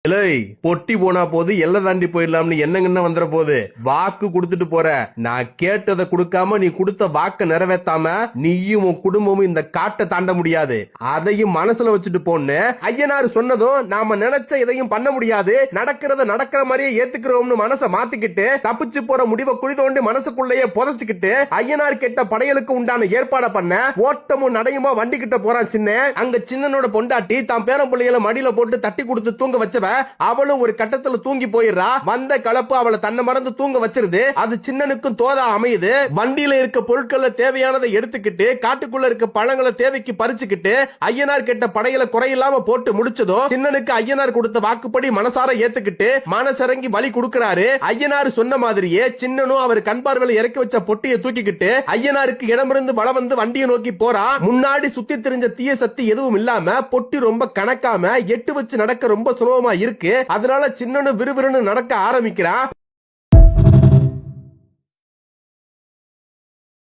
இலை பொட்டி போனா போது எல்லை தாண்டி போயிடலாம்னு என்னங்கன்னு வந்துட போது வாக்கு கொடுத்துட்டு போற. நான் கேட்டதை கொடுக்காம நீ கொடுத்த வாக்க நிறைவேத்தாம நீயும் உன் குடும்பமும் இந்த காட்டை தாண்ட முடியாது. அதையும் மனசுல வச்சுட்டு போன்னு ஐயனார் சொன்னதும் நாம நினைச்ச எதையும் பண்ண முடியாது, நடக்கிறத நடக்கிற மாதிரியே ஏத்துக்கிறோம்னு மனசை மாத்திக்கிட்டு தப்பிச்சு போற முடிவை குழி தோண்டி மனசுக்குள்ளேயே புதைச்சுக்கிட்டு ஐயனார் கேட்ட படையலுக்கு உண்டான ஏற்பாட பண்ண ஓட்டமும் நடையுமா வண்டி கிட்ட போறான் சின்ன. அங்க சின்னனோட பொண்டாட்டி தான் பேர பிள்ளைகளை மடியில போட்டு தட்டி கொடுத்து தூங்க வச்சவ அவளும் ஒரு கட்டத்துல தூங்கி போயிடுறா. வந்த கலப்பு அவளை தன்னை மறந்து தூங்க வச்சிருது. அது சின்னனுக்கும் தோதா அமையுது. வண்டியில இருக்க பொருட்களை தேவையானதை எடுத்துக்கிட்டு காட்டுக்குள்ள இருக்க பழங்களை தேவைக்கு பறிச்சுக்கிட்டு ஐயனார் கேட்ட படையில குறையில்லாம போட்டு முடிச்சதும் சின்னனுக்கு ஐயனார் கொடுத்த வாக்குப்படி மனசார ஏத்துக்கிட்டு மனசரங்கி வழி கொடுக்கிறாரு. ஐயனார் சொன்ன மாதிரியே சின்னனும் அவர் கண் பார்வையில இறக்கி வச்ச பொட்டியை தூக்கிக்கிட்டு ஐயனாருக்கு இடமிருந்து வள வந்து வண்டியை நோக்கி போறா. முன்னாடி சுத்தி தெரிஞ்ச தீய சக்தி எதுவும் இல்லாம பொட்டி ரொம்ப கணக்காம எட்டு வச்சு நடக்க ரொம்ப சுலபமா இருக்கு. அதனால சின்னனு விறுவிறுன்னு நடக்க ஆரம்பிக்கிறான்.